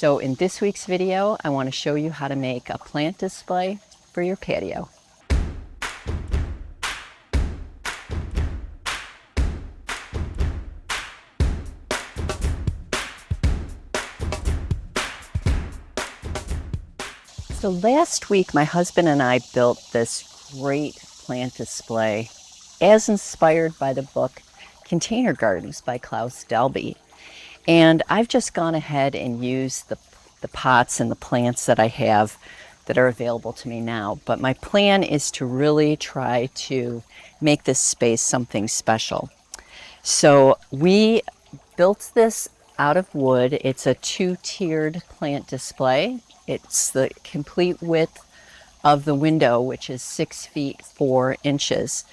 So in this week's video, I want to show you how to make a plant display for your patio. So last week, my husband and I built this great plant display as inspired by the book Container Gardens by Klaus Delby. And I've just gone ahead and used the pots and the plants that I have that are available to me now. But my plan is to really try to make this space something special. So we built this out of wood. It's a two-tiered plant display. It's the complete width of the window, which is 6 feet 4 inches.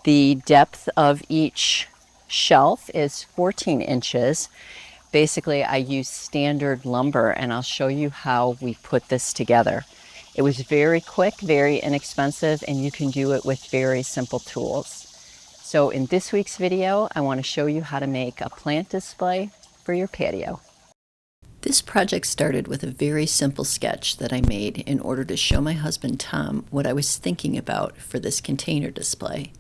The depth of each shelf is 14 inches. Basically, I use standard lumber, and I'll show you how we put this together. It was very quick, very inexpensive, and you can do it with very simple tools. So in this week's video, I want to show you how to make a plant display for your patio. This project started with a very simple sketch that I made in order to show my husband Tom what I was thinking about for this container display.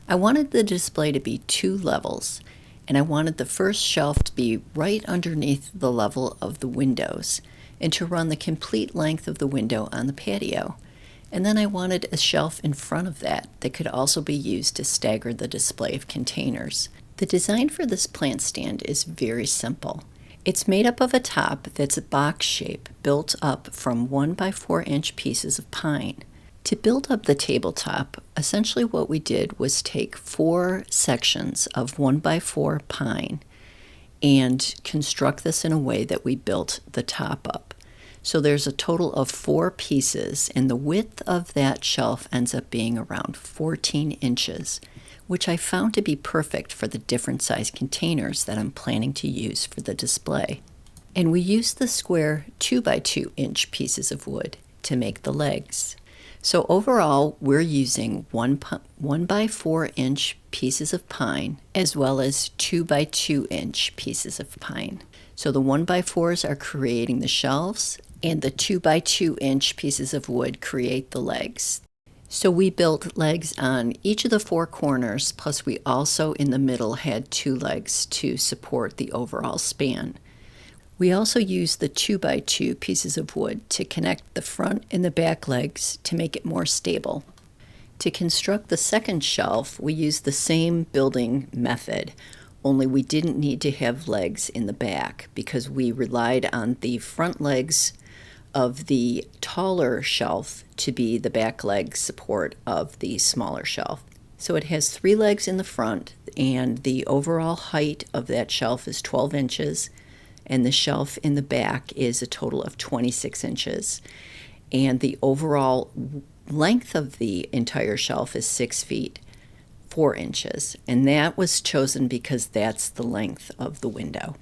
I wanted the display to be 2 levels, and I wanted the first shelf to be right underneath the level of the windows and to run the complete length of the window on the patio. And then I wanted a shelf in front of that could also be used to stagger the display of containers. The design for this plant stand is very simple. It's made up of a top that's a box shape built up from 1 by 4 inch pieces of pine. To build up the tabletop, essentially what we did was take 4 sections of 1 by 4 pine and construct this in a way that we built the top up. So there's a total of 4 pieces, and the width of that shelf ends up being around 14 inches, which I found to be perfect for the different size containers that I'm planning to use for the display. And we used the square 2 by 2 inch pieces of wood to make the legs. So overall, we're using 1 by 4 inch pieces of pine as well as 2 by 2 inch pieces of pine. So the 1 by 4s are creating the shelves, and the 2 by 2 inch pieces of wood create the legs. So we built legs on each of the 4 corners, plus we also in the middle had 2 legs to support the overall span. We also used the 2 by 2 pieces of wood to connect the front and the back legs to make it more stable. To construct the second shelf, we used the same building method, only we didn't need to have legs in the back because we relied on the front legs of the taller shelf to be the back leg support of the smaller shelf. So it has 3 legs in the front, and the overall height of that shelf is 12 inches, and the shelf in the back is a total of 26 inches. And the overall length of the entire shelf is 6 feet 4 inches, and that was chosen because that's the length of the window.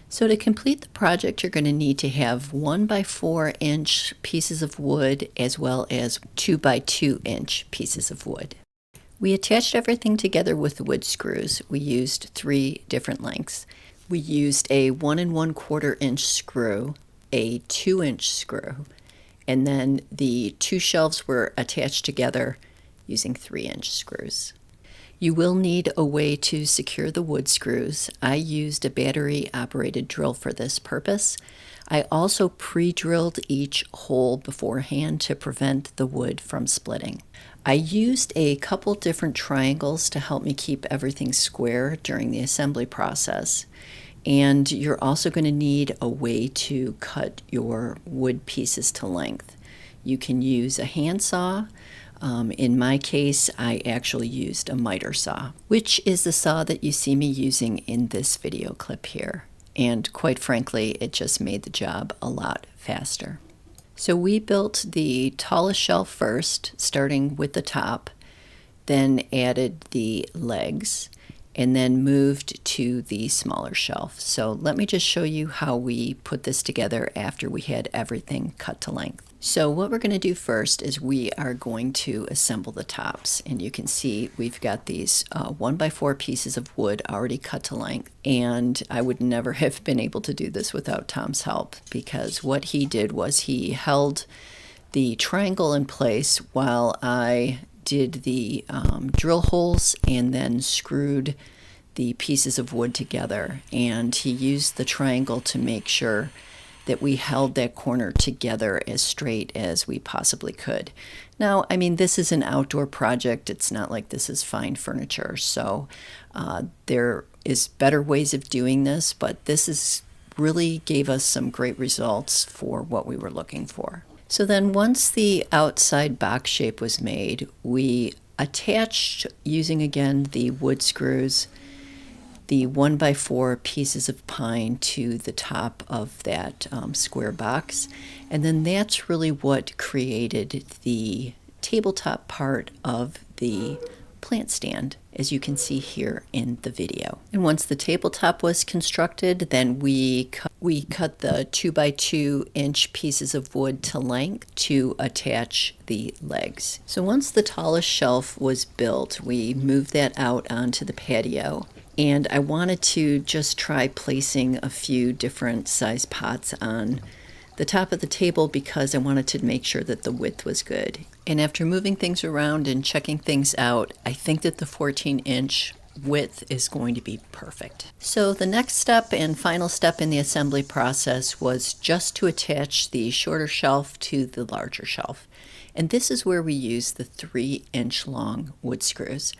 So to complete the project, you're going to need to have 1 by 4 inch pieces of wood as well as 2 by 2 inch pieces of wood. We attached everything together with the wood screws. We used 3 different lengths. We used a 1 1/4 inch screw, a 2 inch screw, and then the 2 shelves were attached together using 3 inch screws. You will need a way to secure the wood screws. I used a battery-operated drill for this purpose. I also pre-drilled each hole beforehand to prevent the wood from splitting. I used a couple different triangles to help me keep everything square during the assembly process. And you're also going to need a way to cut your wood pieces to length. You can use a handsaw. In my case, I actually used a miter saw, which is the saw that you see me using in this video clip here. And quite frankly, it just made the job a lot faster. So we built the tallest shelf first, starting with the top, then added the legs, and then moved to the smaller shelf. So let me just show you how we put this together after we had everything cut to length. So what we're going to do first is we are going to assemble the tops, and you can see we've got these 1x4 pieces of wood already cut to length, and I would never have been able to do this without Tom's help, because what he did was he held the triangle in place while I did the drill holes and then screwed the pieces of wood together, and he used the triangle to make sure that we held that corner together as straight as we possibly could. Now, I mean, this is an outdoor project. It's not like this is fine furniture, so there is better ways of doing this, but this is really gave us some great results for what we were looking for. So then once the outside box shape was made, we attached, using again the wood screws, the 1x4 pieces of pine to the top of that square box. And then that's really what created the tabletop part of the plant stand, as you can see here in the video. And once the tabletop was constructed, then we cut the 2x2 inch pieces of wood to length to attach the legs. So once the tallest shelf was built, we moved that out onto the patio. And I wanted to just try placing a few different size pots on the top of the table because I wanted to make sure that the width was good. And after moving things around and checking things out, I think that the 14-inch width is going to be perfect. So the next step and final step in the assembly process was just to attach the shorter shelf to the larger shelf. And this is where we use the 3-inch long wood screws.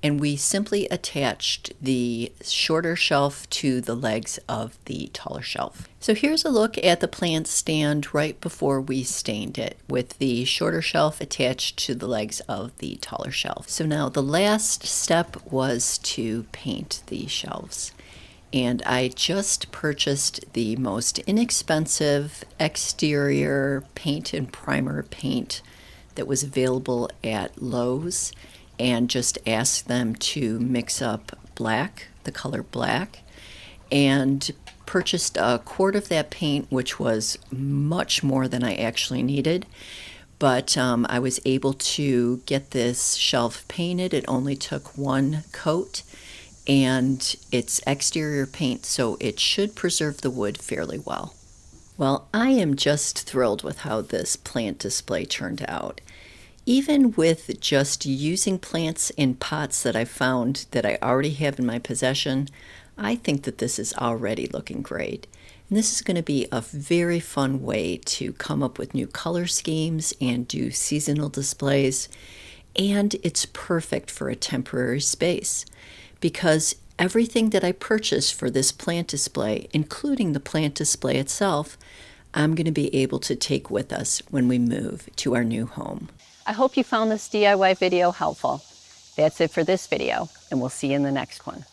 And we simply attached the shorter shelf to the legs of the taller shelf. So here's a look at the plant stand right before we stained it, with the shorter shelf attached to the legs of the taller shelf. So now the last step was to paint the shelves. And I just purchased the most inexpensive exterior paint and primer paint that was available at Lowe's, and just asked them to mix up black, the color black, and purchased a quart of that paint, which was much more than I actually needed. But I was able to get this shelf painted. It only took one coat, and it's exterior paint, so it should preserve the wood fairly well. Well, I am just thrilled with how this plant display turned out. Even with just using plants in pots that I found that I already have in my possession, I think that this is already looking great. And this is going to be a very fun way to come up with new color schemes and do seasonal displays. And it's perfect for a temporary space because everything that I purchased for this plant display, including the plant display itself, I'm going to be able to take with us when we move to our new home. I hope you found this DIY video helpful. That's it for this video, and we'll see you in the next one.